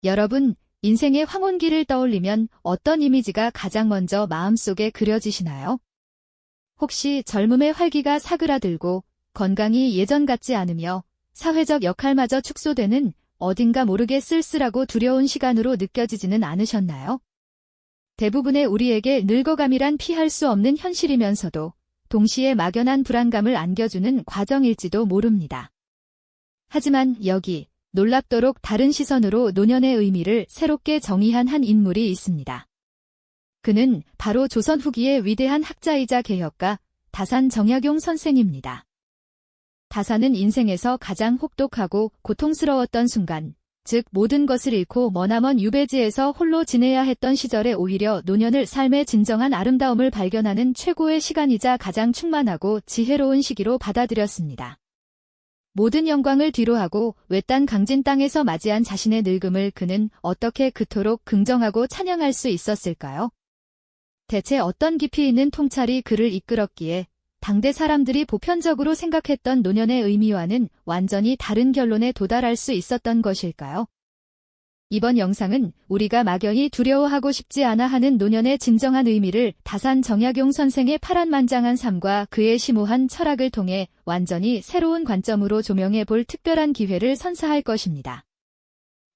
여러분, 인생의 황혼기를 떠올리면 어떤 이미지가 가장 먼저 마음속에 그려지시나요? 혹시 젊음의 활기가 사그라들고 건강이 예전 같지 않으며 사회적 역할마저 축소되는 어딘가 모르게 쓸쓸하고 두려운 시간으로 느껴지지는 않으셨나요? 대부분의 우리에게 늙어감이란 피할 수 없는 현실이면서도 동시에 막연한 불안감을 안겨주는 과정일지도 모릅니다. 하지만 여기 놀랍도록 다른 시선으로 노년의 의미를 새롭게 정의한 한 인물이 있습니다. 그는 바로 조선 후기의 위대한 학자이자 개혁가 다산 정약용 선생입니다. 다산은 인생에서 가장 혹독하고 고통스러웠던 순간, 즉 모든 것을 잃고 머나먼 유배지에서 홀로 지내야 했던 시절에 오히려 노년을 삶의 진정한 아름다움을 발견하는 최고의 시간이자 가장 충만하고 지혜로운 시기로 받아들였습니다. 모든 영광을 뒤로하고 외딴 강진 땅에서 맞이한 자신의 늙음을 그는 어떻게 그토록 긍정하고 찬양할 수 있었을까요? 대체 어떤 깊이 있는 통찰이 그를 이끌었기에 당대 사람들이 보편적으로 생각했던 노년의 의미와는 완전히 다른 결론에 도달할 수 있었던 것일까요? 이번 영상은 우리가 막연히 두려워하고 싶지 않아 하는 노년의 진정한 의미를 다산 정약용 선생의 파란만장한 삶과 그의 심오한 철학을 통해 완전히 새로운 관점으로 조명해 볼 특별한 기회를 선사할 것입니다.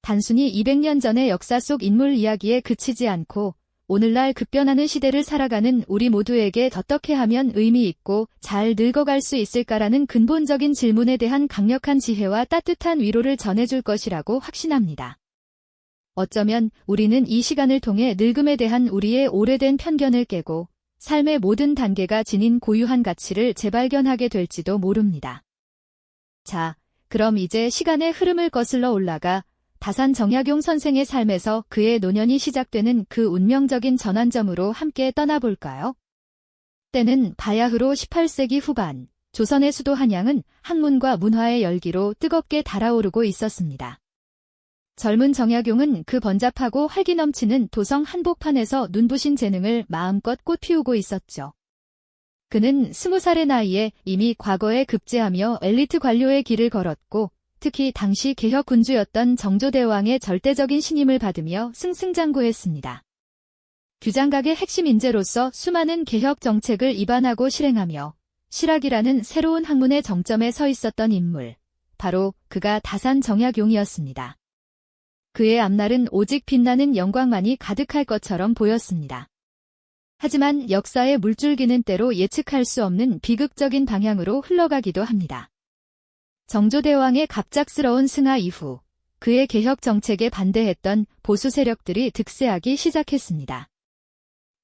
단순히 200년 전의 역사 속 인물 이야기에 그치지 않고 오늘날 급변하는 시대를 살아가는 우리 모두에게 어떻게 하면 의미 있고 잘 늙어갈 수 있을까라는 근본적인 질문에 대한 강력한 지혜와 따뜻한 위로를 전해줄 것이라고 확신합니다. 어쩌면 우리는 이 시간을 통해 늙음에 대한 우리의 오래된 편견을 깨고 삶의 모든 단계가 지닌 고유한 가치를 재발견하게 될지도 모릅니다. 자, 그럼 이제 시간의 흐름을 거슬러 올라가 다산 정약용 선생의 삶에서 그의 노년이 시작되는 그 운명적인 전환점으로 함께 떠나볼까요? 때는 바야흐로 18세기 후반, 조선의 수도 한양은 학문과 문화의 열기로 뜨겁게 달아오르고 있었습니다. 젊은 정약용은 그 번잡하고 활기 넘치는 도성 한복판에서 눈부신 재능을 마음껏 꽃피우고 있었죠. 그는 20살의 나이에 이미 과거에 급제하며 엘리트 관료의 길을 걸었고 특히 당시 개혁 군주였던 정조대왕의 절대적인 신임을 받으며 승승장구했습니다. 규장각의 핵심 인재로서 수많은 개혁 정책을 입안하고 실행하며 실학이라는 새로운 학문의 정점에 서 있었던 인물, 바로 그가 다산 정약용이었습니다. 그의 앞날은 오직 빛나는 영광만이 가득할 것처럼 보였습니다. 하지만 역사의 물줄기는 때로 예측할 수 없는 비극적인 방향으로 흘러가기도 합니다. 정조대왕의 갑작스러운 승하 이후 그의 개혁 정책에 반대했던 보수 세력들이 득세하기 시작했습니다.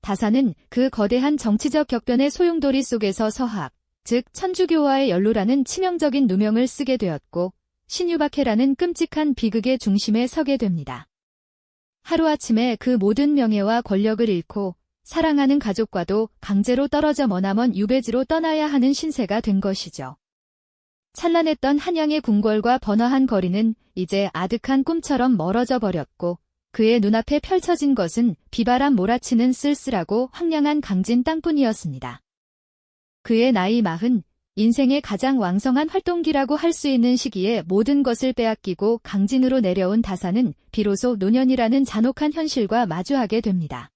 다산은 그 거대한 정치적 격변의 소용돌이 속에서 서학, 즉 천주교와의 연루라는 치명적인 누명을 쓰게 되었고 신유박해라는 끔찍한 비극의 중심에 서게 됩니다. 하루아침에 그 모든 명예와 권력을 잃고 사랑하는 가족과도 강제로 떨어져 머나먼 유배지로 떠나야 하는 신세가 된 것이죠. 찬란했던 한양의 궁궐과 번화한 거리는 이제 아득한 꿈처럼 멀어져 버렸고 그의 눈앞에 펼쳐진 것은 비바람 몰아치는 쓸쓸하고 황량한 강진 땅뿐이었습니다. 그의 나이 40, 인생의 가장 왕성한 활동기라고 할 수 있는 시기에 모든 것을 빼앗기고 강진으로 내려온 다산은 비로소 노년이라는 잔혹한 현실과 마주하게 됩니다.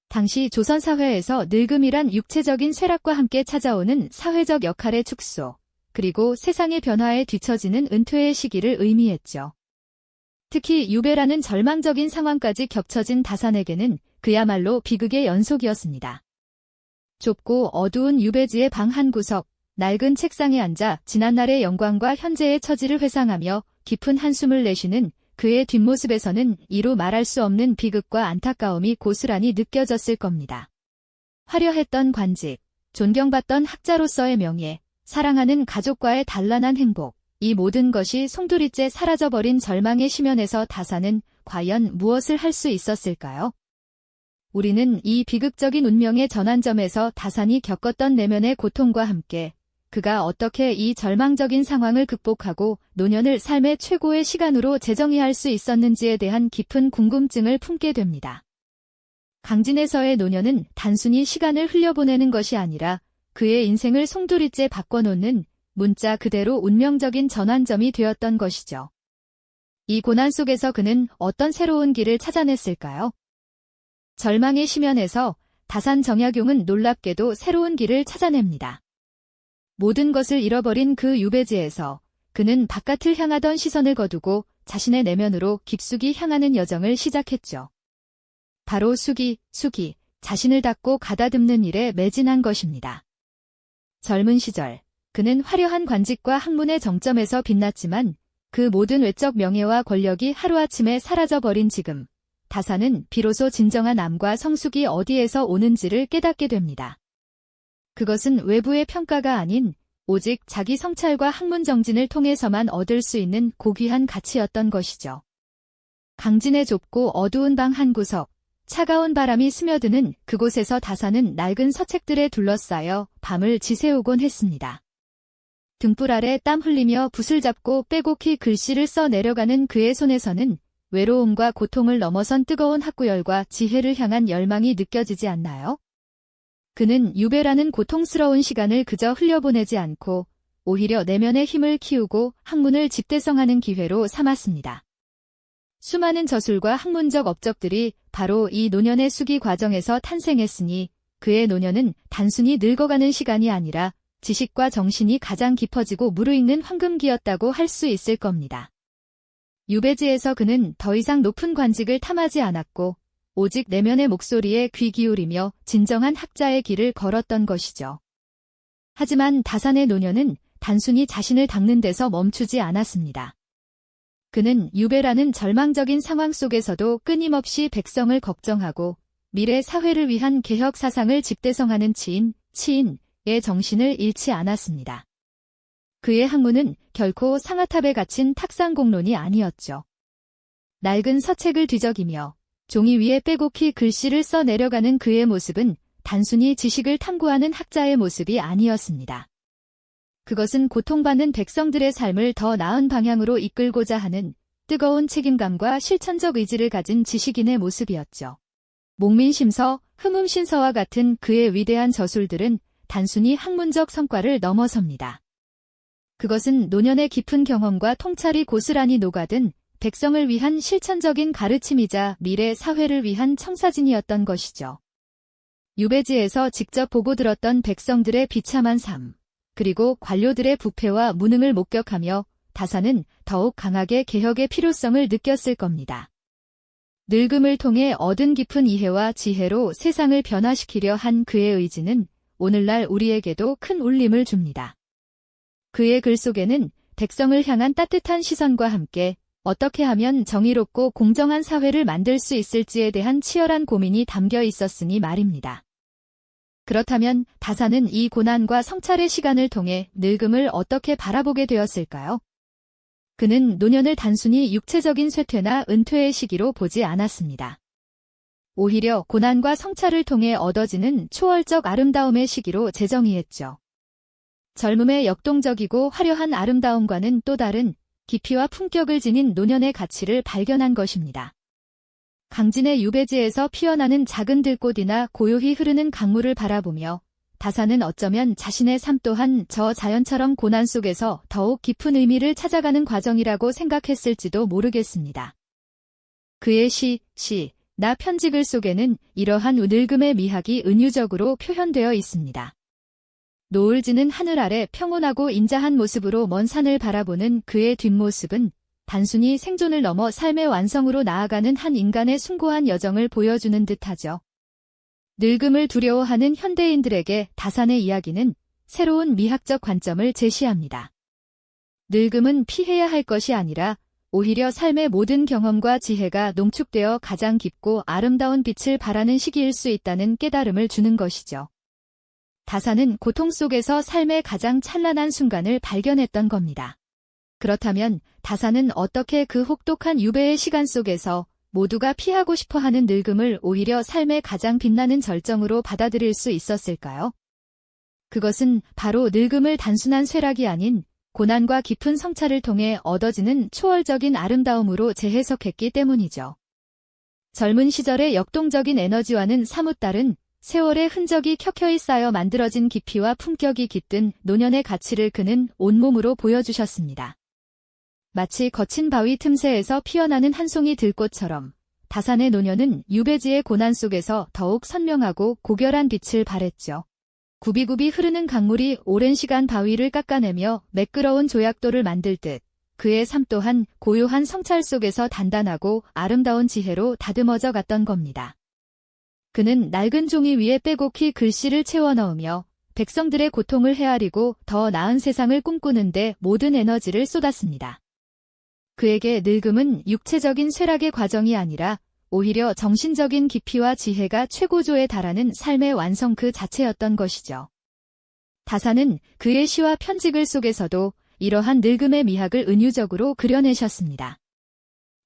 당시 조선 사회에서 늙음이란 육체적인 쇠락과 함께 찾아오는 사회적 역할의 축소, 그리고 세상의 변화에 뒤처지는 은퇴의 시기를 의미했죠. 특히 유배라는 절망적인 상황까지 겹쳐진 다산에게는 그야말로 비극의 연속이었습니다. 좁고 어두운 유배지의 방 한 구석, 낡은 책상에 앉아 지난날의 영광과 현재의 처지를 회상하며 깊은 한숨을 내쉬는 그의 뒷모습에서는 이루 말할 수 없는 비극과 안타까움이 고스란히 느껴졌을 겁니다. 화려했던 관직, 존경받던 학자로서의 명예, 사랑하는 가족과의 단란한 행복, 이 모든 것이 송두리째 사라져버린 절망의 심연에서 다산은 과연 무엇을 할 수 있었을까요? 우리는 이 비극적인 운명의 전환점에서 다산이 겪었던 내면의 고통과 함께 그가 어떻게 이 절망적인 상황을 극복하고 노년을 삶의 최고의 시간으로 재정의할 수 있었는지에 대한 깊은 궁금증을 품게 됩니다. 강진에서의 노년은 단순히 시간을 흘려보내는 것이 아니라 그의 인생을 송두리째 바꿔놓는 문자 그대로 운명적인 전환점이 되었던 것이죠. 이 고난 속에서 그는 어떤 새로운 길을 찾아냈을까요? 절망의 심연에서 다산 정약용은 놀랍게도 새로운 길을 찾아냅니다. 모든 것을 잃어버린 그 유배지에서 그는 바깥을 향하던 시선을 거두고 자신의 내면으로 깊숙이 향하는 여정을 시작했죠. 바로 숙이 자신을 닫고 가다듬는 일에 매진한 것입니다. 젊은 시절, 그는 화려한 관직과 학문의 정점에서 빛났지만 그 모든 외적 명예와 권력이 하루아침에 사라져버린 지금, 다산은 비로소 진정한 암과 성숙이 어디에서 오는지를 깨닫게 됩니다. 그것은 외부의 평가가 아닌 오직 자기 성찰과 학문 정진을 통해서만 얻을 수 있는 고귀한 가치였던 것이죠. 강진의 좁고 어두운 방 한 구석, 차가운 바람이 스며드는 그곳에서 다산은 낡은 서책들에 둘러싸여 밤을 지새우곤 했습니다. 등불 아래 땀 흘리며 붓을 잡고 빼곡히 글씨를 써 내려가는 그의 손에서는 외로움과 고통을 넘어선 뜨거운 학구열과 지혜를 향한 열망이 느껴지지 않나요? 그는 유배라는 고통스러운 시간을 그저 흘려보내지 않고 오히려 내면의 힘을 키우고 학문을 집대성하는 기회로 삼았습니다. 수많은 저술과 학문적 업적들이 바로 이 노년의 숙이 과정에서 탄생했으니 그의 노년은 단순히 늙어가는 시간이 아니라 지식과 정신이 가장 깊어지고 무르익는 황금기였다고 할 수 있을 겁니다. 유배지에서 그는 더 이상 높은 관직을 탐하지 않았고 오직 내면의 목소리에 귀 기울이며 진정한 학자의 길을 걸었던 것이죠. 하지만 다산의 노년은 단순히 자신을 닦는 데서 멈추지 않았습니다. 그는 유배라는 절망적인 상황 속에서도 끊임없이 백성을 걱정하고 미래 사회를 위한 개혁 사상을 집대성하는 치인의 정신을 잃지 않았습니다. 그의 학문은 결코 상아탑에 갇힌 탁상공론이 아니었죠. 낡은 서책을 뒤적이며 종이 위에 빼곡히 글씨를 써 내려가는 그의 모습은 단순히 지식을 탐구하는 학자의 모습이 아니었습니다. 그것은 고통받는 백성들의 삶을 더 나은 방향으로 이끌고자 하는 뜨거운 책임감과 실천적 의지를 가진 지식인의 모습이었죠. 목민심서, 흠음신서와 같은 그의 위대한 저술들은 단순히 학문적 성과를 넘어섭니다. 그것은 노년의 깊은 경험과 통찰이 고스란히 녹아든 백성을 위한 실천적인 가르침이자 미래 사회를 위한 청사진이었던 것이죠. 유배지에서 직접 보고 들었던 백성들의 비참한 삶, 그리고 관료들의 부패와 무능을 목격하며 다산은 더욱 강하게 개혁의 필요성을 느꼈을 겁니다. 늙음을 통해 얻은 깊은 이해와 지혜로 세상을 변화시키려 한 그의 의지는 오늘날 우리에게도 큰 울림을 줍니다. 그의 글 속에는 백성을 향한 따뜻한 시선과 함께 어떻게 하면 정의롭고 공정한 사회를 만들 수 있을지에 대한 치열한 고민이 담겨 있었으니 말입니다. 그렇다면 다산은 이 고난과 성찰의 시간을 통해 늙음을 어떻게 바라보게 되었을까요? 그는 노년을 단순히 육체적인 쇠퇴나 은퇴의 시기로 보지 않았습니다. 오히려 고난과 성찰을 통해 얻어지는 초월적 아름다움의 시기로 재정의했죠. 젊음의 역동적이고 화려한 아름다움과는 또 다른 깊이와 품격을 지닌 노년의 가치를 발견한 것입니다. 강진의 유배지에서 피어나는 작은 들꽃이나 고요히 흐르는 강물을 바라보며 다산은 어쩌면 자신의 삶 또한 저 자연처럼 고난 속에서 더욱 깊은 의미를 찾아가는 과정이라고 생각했을지도 모르겠습니다. 그의 나 편지글 속에는 이러한 늙음의 미학이 은유적으로 표현되어 있습니다. 노을 지는 하늘 아래 평온하고 인자한 모습으로 먼 산을 바라보는 그의 뒷모습은 단순히 생존을 넘어 삶의 완성으로 나아가는 한 인간의 숭고한 여정을 보여주는 듯하죠. 늙음을 두려워하는 현대인들에게 다산의 이야기는 새로운 미학적 관점을 제시합니다. 늙음은 피해야 할 것이 아니라 오히려 삶의 모든 경험과 지혜가 농축되어 가장 깊고 아름다운 빛을 발하는 시기일 수 있다는 깨달음을 주는 것이죠. 다산은 고통 속에서 삶의 가장 찬란한 순간을 발견했던 겁니다. 그렇다면 다산은 어떻게 그 혹독한 유배의 시간 속에서 모두가 피하고 싶어하는 늙음을 오히려 삶의 가장 빛나는 절정으로 받아들일 수 있었을까요? 그것은 바로 늙음을 단순한 쇠락이 아닌 고난과 깊은 성찰을 통해 얻어지는 초월적인 아름다움으로 재해석했기 때문이죠. 젊은 시절의 역동적인 에너지와는 사뭇 다른 세월의 흔적이 켜켜이 쌓여 만들어진 깊이와 품격이 깃든 노년의 가치를 그는 온몸으로 보여주셨습니다. 마치 거친 바위 틈새에서 피어나는 한 송이 들꽃처럼 다산의 노년은 유배지의 고난 속에서 더욱 선명하고 고결한 빛을 발했죠. 굽이굽이 흐르는 강물이 오랜 시간 바위를 깎아내며 매끄러운 조약돌을 만들 듯 그의 삶 또한 고요한 성찰 속에서 단단하고 아름다운 지혜로 다듬어져 갔던 겁니다. 그는 낡은 종이 위에 빼곡히 글씨를 채워 넣으며 백성들의 고통을 헤아리고 더 나은 세상을 꿈꾸는데 모든 에너지를 쏟았습니다. 그에게 늙음은 육체적인 쇠락의 과정이 아니라 오히려 정신적인 깊이와 지혜가 최고조에 달하는 삶의 완성 그 자체였던 것이죠. 다산은 그의 시와 편지글 속에서도 이러한 늙음의 미학을 은유적으로 그려내셨습니다.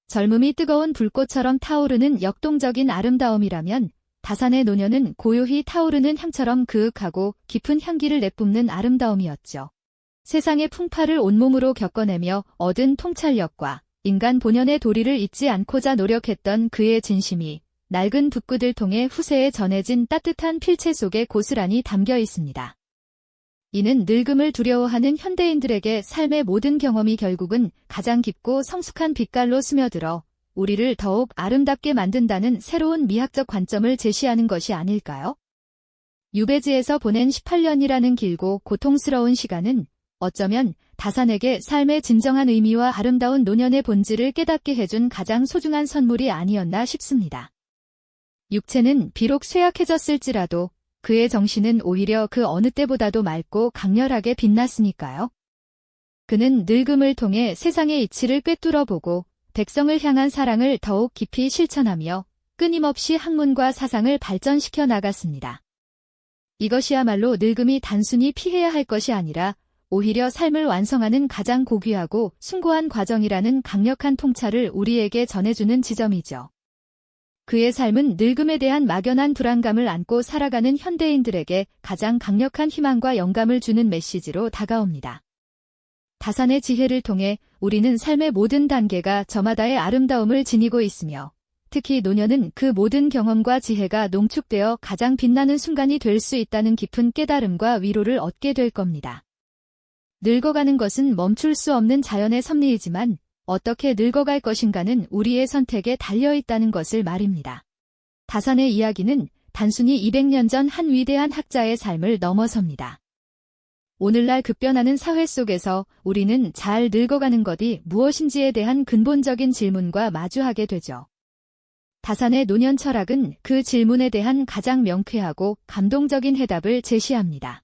젊음이 뜨거운 불꽃처럼 타오르는 역동적인 아름다움이라면 다산의 노년은 고요히 타오르는 향처럼 그윽하고 깊은 향기를 내뿜는 아름다움이었죠. 세상의 풍파를 온몸으로 겪어내며 얻은 통찰력과 인간 본연의 도리를 잊지 않고자 노력했던 그의 진심이 낡은 붓구들 통해 후세에 전해진 따뜻한 필체 속에 고스란히 담겨 있습니다. 이는 늙음을 두려워하는 현대인들에게 삶의 모든 경험이 결국은 가장 깊고 성숙한 빛깔로 스며들어 우리를 더욱 아름답게 만든다는 새로운 미학적 관점을 제시하는 것이 아닐까요? 유배지에서 보낸 18년이라는 길고 고통스러운 시간은 어쩌면 다산에게 삶의 진정한 의미와 아름다운 노년의 본질을 깨닫게 해준 가장 소중한 선물이 아니었나 싶습니다. 육체는 비록 쇠약해졌을지라도 그의 정신은 오히려 그 어느 때보다도 맑고 강렬하게 빛났으니까요. 그는 늙음을 통해 세상의 이치를 꿰뚫어보고 백성을 향한 사랑을 더욱 깊이 실천하며 끊임없이 학문과 사상을 발전시켜 나갔습니다. 이것이야말로 늙음이 단순히 피해야 할 것이 아니라 오히려 삶을 완성하는 가장 고귀하고 숭고한 과정이라는 강력한 통찰을 우리에게 전해주는 지점이죠. 그의 삶은 늙음에 대한 막연한 불안감을 안고 살아가는 현대인들에게 가장 강력한 희망과 영감을 주는 메시지로 다가옵니다. 다산의 지혜를 통해 우리는 삶의 모든 단계가 저마다의 아름다움을 지니고 있으며 특히 노년은 그 모든 경험과 지혜가 농축되어 가장 빛나는 순간이 될 수 있다는 깊은 깨달음과 위로를 얻게 될 겁니다. 늙어가는 것은 멈출 수 없는 자연의 섭리이지만 어떻게 늙어갈 것인가는 우리의 선택에 달려있다는 것을 말입니다. 다산의 이야기는 단순히 200년 전 한 위대한 학자의 삶을 넘어섭니다. 오늘날 급변하는 사회 속에서 우리는 잘 늙어가는 것이 무엇인지에 대한 근본적인 질문과 마주하게 되죠. 다산의 노년 철학은 그 질문에 대한 가장 명쾌하고 감동적인 해답을 제시합니다.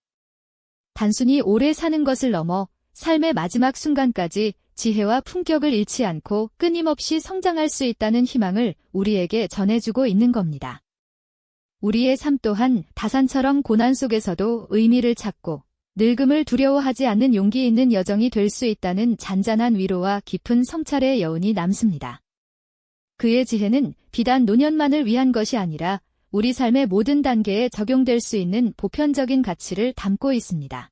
단순히 오래 사는 것을 넘어 삶의 마지막 순간까지 지혜와 품격을 잃지 않고 끊임없이 성장할 수 있다는 희망을 우리에게 전해주고 있는 겁니다. 우리의 삶 또한 다산처럼 고난 속에서도 의미를 찾고 늙음을 두려워하지 않는 용기 있는 여정이 될 수 있다는 잔잔한 위로와 깊은 성찰의 여운이 남습니다. 그의 지혜는 비단 노년만을 위한 것이 아니라 우리 삶의 모든 단계에 적용될 수 있는 보편적인 가치를 담고 있습니다.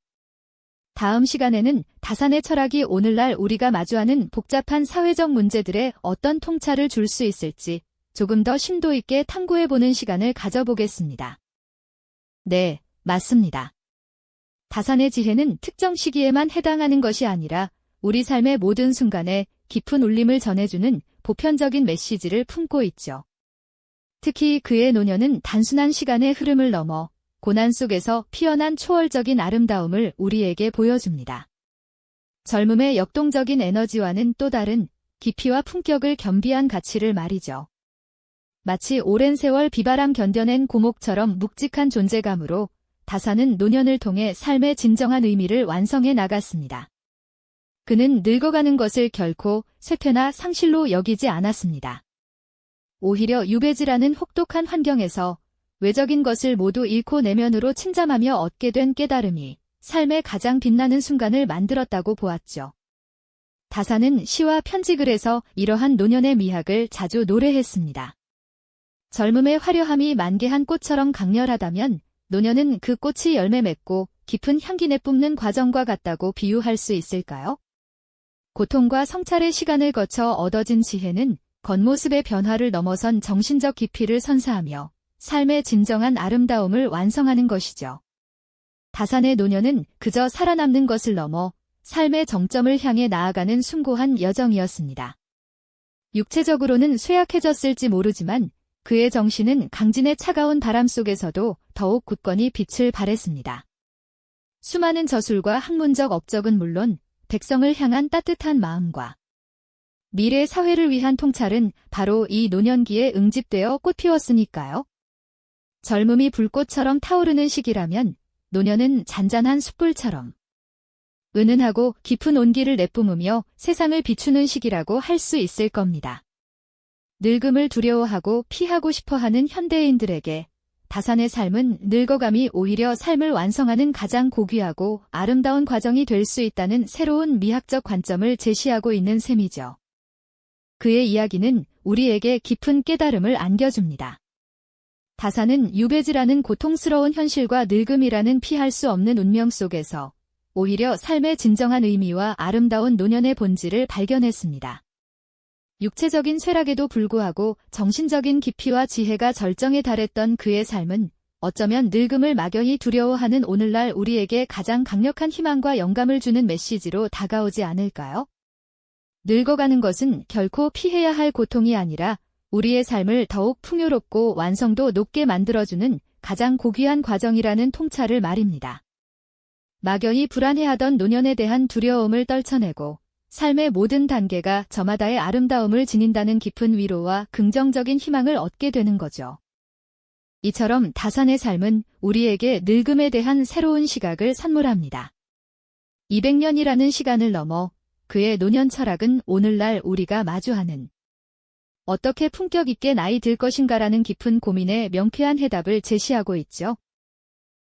다음 시간에는 다산의 철학이 오늘날 우리가 마주하는 복잡한 사회적 문제들에 어떤 통찰을 줄 수 있을지 조금 더 심도 있게 탐구해보는 시간을 가져보겠습니다. 네, 맞습니다. 다산의 지혜는 특정 시기에만 해당하는 것이 아니라 우리 삶의 모든 순간에 깊은 울림을 전해주는 보편적인 메시지를 품고 있죠. 특히 그의 노년은 단순한 시간의 흐름을 넘어 고난 속에서 피어난 초월적인 아름다움을 우리에게 보여줍니다. 젊음의 역동적인 에너지와는 또 다른 깊이와 품격을 겸비한 가치를 말이죠. 마치 오랜 세월 비바람 견뎌낸 고목처럼 묵직한 존재감으로 다산은 노년을 통해 삶의 진정한 의미를 완성해 나갔습니다. 그는 늙어가는 것을 결코 쇠퇴나 상실로 여기지 않았습니다. 오히려 유배지라는 혹독한 환경에서 외적인 것을 모두 잃고 내면으로 침잠하며 얻게 된 깨달음이 삶의 가장 빛나는 순간을 만들었다고 보았죠. 다산은 시와 편지글에서 이러한 노년의 미학을 자주 노래했습니다. 젊음의 화려함이 만개한 꽃처럼 강렬하다면 노년은 그 꽃이 열매 맺고 깊은 향기 내뿜는 과정과 같다고 비유할 수 있을까요? 고통과 성찰의 시간을 거쳐 얻어진 지혜는 겉모습의 변화를 넘어선 정신적 깊이를 선사하며 삶의 진정한 아름다움을 완성하는 것이죠. 다산의 노년은 그저 살아남는 것을 넘어 삶의 정점을 향해 나아가는 숭고한 여정이었습니다. 육체적으로는 쇠약해졌을지 모르지만 그의 정신은 강진의 차가운 바람 속에서도 더욱 굳건히 빛을 발했습니다. 수많은 저술과 학문적 업적은 물론 백성을 향한 따뜻한 마음과 미래 사회를 위한 통찰은 바로 이 노년기에 응집되어 꽃피웠으니까요. 젊음이 불꽃처럼 타오르는 시기라면 노년은 잔잔한 숯불처럼 은은하고 깊은 온기를 내뿜으며 세상을 비추는 시기라고 할 수 있을 겁니다. 늙음을 두려워하고 피하고 싶어하는 현대인들에게 다산의 삶은 늙어감이 오히려 삶을 완성하는 가장 고귀하고 아름다운 과정이 될 수 있다는 새로운 미학적 관점을 제시하고 있는 셈이죠. 그의 이야기는 우리에게 깊은 깨달음을 안겨줍니다. 다산은 유배지라는 고통스러운 현실과 늙음이라는 피할 수 없는 운명 속에서 오히려 삶의 진정한 의미와 아름다운 노년의 본질을 발견했습니다. 육체적인 쇠락에도 불구하고 정신적인 깊이와 지혜가 절정에 달했던 그의 삶은 어쩌면 늙음을 막연히 두려워하는 오늘날 우리에게 가장 강력한 희망과 영감을 주는 메시지로 다가오지 않을까요? 늙어가는 것은 결코 피해야 할 고통이 아니라 우리의 삶을 더욱 풍요롭고 완성도 높게 만들어주는 가장 고귀한 과정이라는 통찰을 말입니다. 막연히 불안해하던 노년에 대한 두려움을 떨쳐내고 삶의 모든 단계가 저마다의 아름다움을 지닌다는 깊은 위로와 긍정적인 희망을 얻게 되는 거죠. 이처럼 다산의 삶은 우리에게 늙음에 대한 새로운 시각을 선물합니다. 200년이라는 시간을 넘어 그의 노년 철학은 오늘날 우리가 마주하는 어떻게 품격 있게 나이 들 것인가라는 깊은 고민에 명쾌한 해답을 제시하고 있죠.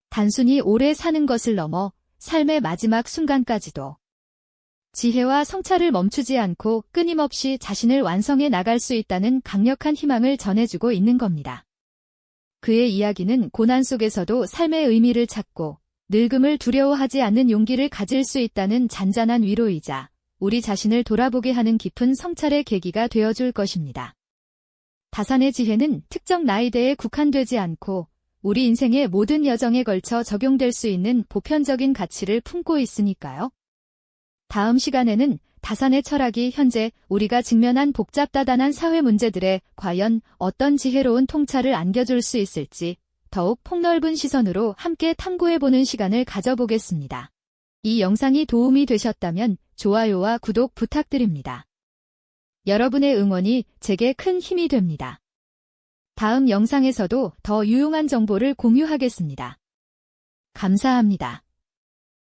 단순히 오래 사는 것을 넘어 삶의 마지막 순간까지도 지혜와 성찰을 멈추지 않고 끊임없이 자신을 완성해 나갈 수 있다는 강력한 희망을 전해주고 있는 겁니다. 그의 이야기는 고난 속에서도 삶의 의미를 찾고 늙음을 두려워하지 않는 용기를 가질 수 있다는 잔잔한 위로이자 우리 자신을 돌아보게 하는 깊은 성찰의 계기가 되어줄 것입니다. 다산의 지혜는 특정 나이대에 국한되지 않고 우리 인생의 모든 여정에 걸쳐 적용될 수 있는 보편적인 가치를 품고 있으니까요. 다음 시간에는 다산의 철학이 현재 우리가 직면한 복잡다단한 사회 문제들에 과연 어떤 지혜로운 통찰을 안겨줄 수 있을지 더욱 폭넓은 시선으로 함께 탐구해보는 시간을 가져보겠습니다. 이 영상이 도움이 되셨다면 좋아요와 구독 부탁드립니다. 여러분의 응원이 제게 큰 힘이 됩니다. 다음 영상에서도 더 유용한 정보를 공유하겠습니다. 감사합니다.